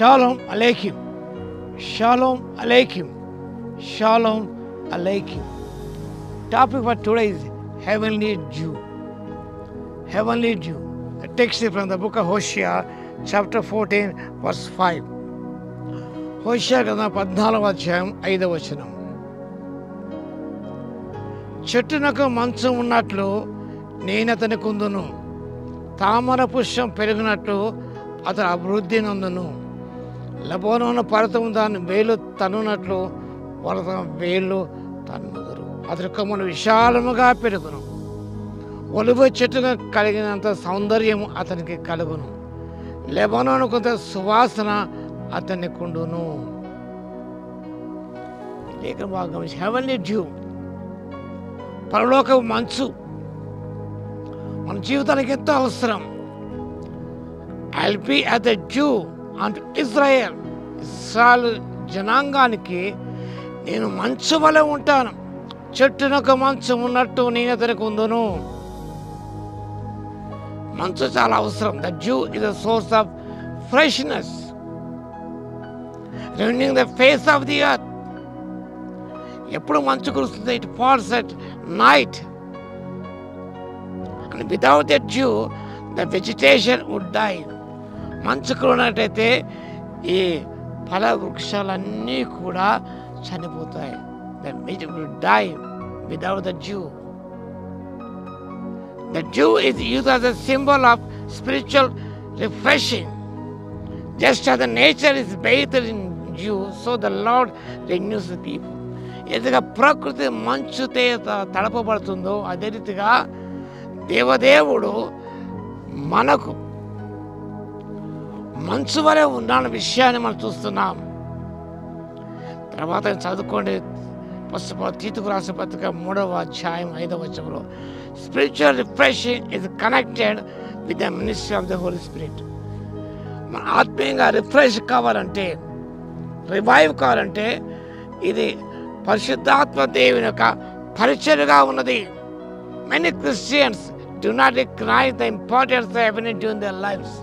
Shalom Aleichem. Shalom Aleichem. Shalom Aleichem. Topic for today is Heavenly Dew. Heavenly Dew. The text is from the book of Hosea, chapter 14, verse 5. హోషేయ గ్రంథం 14వ అధ్యాయం 5వ వచనం. చెట్టునకు మంచం ఉన్నట్లు నేను అతని కుందును, తామర పుష్పం పెరిగినట్లు అతను అభివృద్ధి నందును. లెబానోను పర్వతం దాని వేలు తన్నునట్లు వాళ్ళ వేళ్ళు తన్నుదురు. అతని కొమ్మలు విశాలముగా పెరుగును, ఒలివ చెట్టుగా కలిగినంత సౌందర్యము అతనికి కలుగును. లెబానోను కొంత సువాసన అతన్ని కుండును. లేఖ భాగం హెవెన్లీ డ్యూ, పరలోక మంచు మన జీవితానికి ఎంతో అవసరం. I'll be as the due అంటూ ఇజ్రాయెల్ జనాంగానికి నేను మంచు వలె ఉంటాను. చెట్టునొక మంచు ఉన్నట్టు నేను అతనికి ఉందును. మంచు చాలా అవసరం. The dew is the source of freshness, renewing the face of the earth. ఎప్పుడు మంచు కురుస్తుంది? It falls at night. And without that dew the vegetation would die. మంచు కురినట్టయితే ఈ ఫల వృక్షాలన్నీ కూడా చనిపోతాయి. The would die without the dew. The dew is used as a symbol of spiritual refreshing. Just as the nature is bathed in dew, so the Lord renews the people. ఏదిగా ప్రకృతి మంచుతే తడపబడుతుందో అదే రీతిగా దేవదేవుడు మనకు మంచు వలె ఉన్న విషయాన్ని మనం చూస్తున్నాం. తర్వాత చదువుకోండి, తీతుకు రాసిన పత్రిక 3వ అధ్యాయం 5వ వచనంలో spiritual refreshing is connected with the ministry of the holy spirit. మన ఆత్మీయంగా రిఫ్రెష్ కావాలంటే, రివైవ్ కావాలంటే ఇది పరిశుద్ధాత్మ దేవుని యొక్క పరిచర్యగా ఉన్నది. Many Christians do not recognize the importance of heaven during their lifes.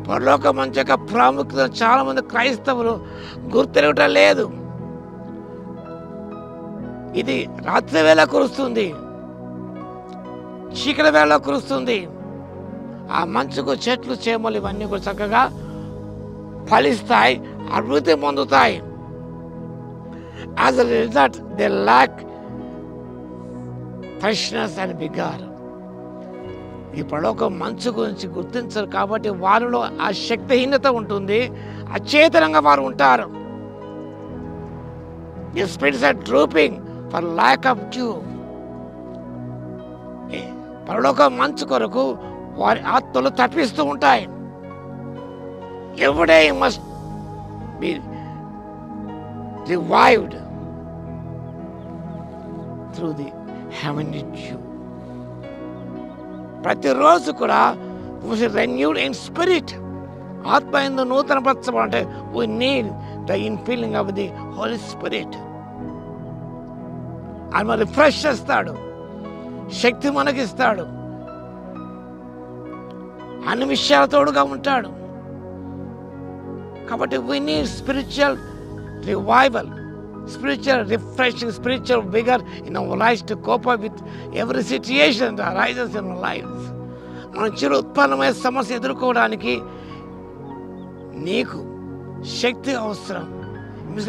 పరలోక మంచు యొక్క ప్రాముఖ్యత చాలా మంది క్రైస్తవులు గుర్తెరగటం లేదు. ఇది రాత్రి వేళ కురుస్తుంది, చీకటి వేళ కురుస్తుంది. ఆ మంచుకు చెట్లు చేమలు ఇవన్నీ కూడా చక్కగా ఫలిస్తాయి, అభివృద్ధి పొందుతాయి. As a result they lack freshness and vigour. ఈ పరలోక మంచు గురించి గుర్తించరు కాబట్టి వారిలో ఆ శక్తిహీనత ఉంటుంది, అచేతనంగా వారు ఉంటారు. The spirits are drooping for lack of dew. పరలోక మంచు కొరకు వారి ఆత్మలు తప్పిస్తూ ఉంటాయి. Every day must be revived through the heavenly dew. ప్రతిరోజు కూడా రెన్యూడ్ ఇన్ స్పిరిట్, ఆత్మ యందు నూతన పరచబడాలంటే we need the infilling of the Holy Spirit. ఆయన మన రిఫ్రెష్ చేస్తాడు, శక్తి మనకిస్తాడు, అన్ని విషయాల తోడుగా ఉంటాడు. కాబట్టి we need spiritual revival, spiritual refreshing, spiritual vigor in our lives to cope up with every situation that arises in our lives. మన చిరు ఉత్పన్నమైన సమస్య ఎదుర్కోవడానికి నీకు శక్తి అవసరం.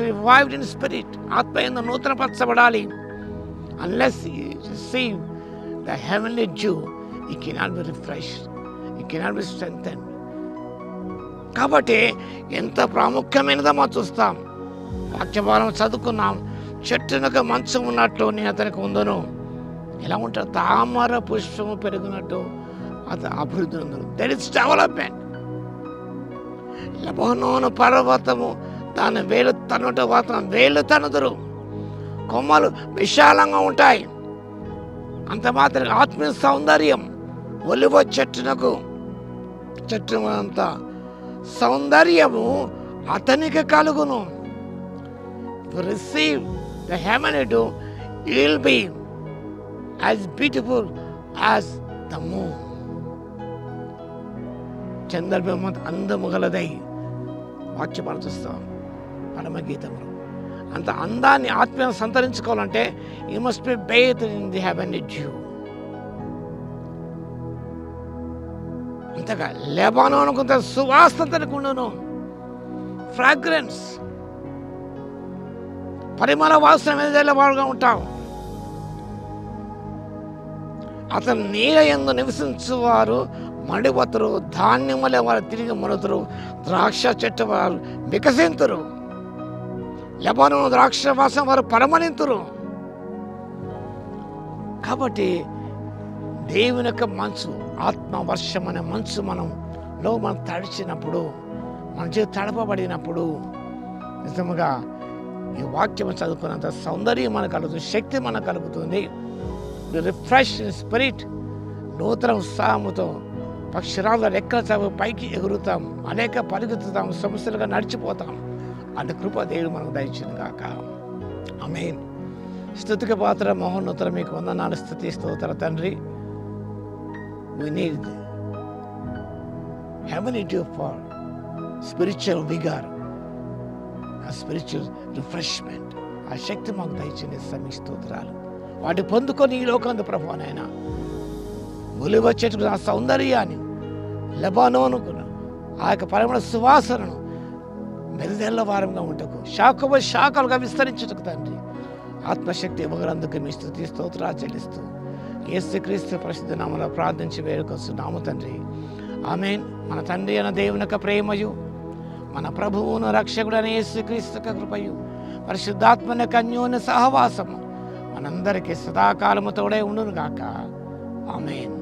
రివైవ్డ్ ఇన్ స్పిరిట్, ఆత్మ యందు నూతన పరచబడాలి. unless you receive the heavenly dew, you cannot be refreshed, you cannot be strengthened. కాబట్టి ఎంత ప్రాముఖ్యమైనదో మనం చూస్తాం. వాక్యభారం చదువుకున్నాం. చెట్టునొక మంచం ఉన్నట్లు నేను అతనికి ఉందును. ఎలా ఉంటాడు? తామర పుష్పము పెరిగినట్టు అతను అభివృద్ధి ఉందను. That is development. లెబానోను పర్వతము దాని వేలు తన్నుట వాతం వేలు తన్నుదురు. కొమ్మలు విశాలంగా ఉంటాయి. అంత మాత్రం ఆత్మీయ సౌందర్యం ఒలివ చెట్టు అంత సౌందర్యము అతనికి కలుగును. Receive the heavenly dew, you will be as beautiful as the moon. చంద్రబింబం అందము గలదై వాక్యపాలు చూస్తాం పరమగీతంలో. అంత అందాన్ని ఆత్మీయంగా సంతరించుకోవాలంటే you must be bathe in the heavenly dew. అంతగా లెబానోను కొంత సువాసనకుండును, ఫ్రాగ్రెన్స్, పరిమళ వాసన వెదజల్లేవాడుగా ఉంటావు. అతను నీడ యందు నివసించువారు మండిపోతురు, ధాన్యములే వారు తిరిగి మొలుతురు, ద్రాక్ష చెట్టు వారు వికసింతురు, లెబానోను ద్రాక్ష వాసన వారు పరమలింతురు. కాబట్టి దేవుని యొక్క మంచు, ఆత్మవర్షం అనే మంచు మనం తడిచినప్పుడు, మన చేతి తడపబడినప్పుడు నిజముగా ఈ వాక్యం చదువుకున్నంత సౌందర్యం మనకు కలుగుతుంది, శక్తి మనకు కలుగుతుంది. రిఫ్రెష్ స్పిరిట్, నూతన ఉత్సాహముతో పక్షిరాల రెక్కల చదువు పైకి ఎగురుతాం, అనేక పరిగెత్తుతాం, సమస్యలుగా నడిచిపోతాం. అంటే కృప దేవుడు మనకు దయచింది కాక. ఆమేన్. స్తుతికి పాత్ర మహోన్నతుల మీకు వందనాలు, స్తుతి స్తోత్ర తండ్రి. We need heavenly dew for spiritual vigor, a spiritual refreshment. ఆ శక్తి మాకు దయచేయండి. మీ స్తోత్రాలు వాటి పొందుకొని ఈ లోకంలో ప్రభు నాయన ఒలివ చెట్టుకు ఆ సౌందర్యాన్ని, లెబానోనుకు ఆ యొక్క పరిమళ సువాసనను మెరుదెల్ల వారంగా ఉంటకు, శాఖలుగా విస్తరించుటకు తండ్రి ఆత్మశక్తి ఇవ్వగలందుకు మీ స్తుతి స్తోత్రాలు చెల్లిస్తూ యేసుక్రీస్తు పరిశుద్ధ నామములో ప్రార్థించి వేడుకొస్తున్నాము తండ్రి. ఆమేన్. మన తండ్రి అయిన దేవుని యొక్క ప్రేమయు, మన ప్రభువును రక్షకుడైన యేసుక్రీస్తు యొక్క కృపయు, పరిశుద్ధాత్మ యొక్క అన్యోన్య సహవాసము మనందరికీ సదాకాలము తోడే ఉండును గాక. ఆమేన్.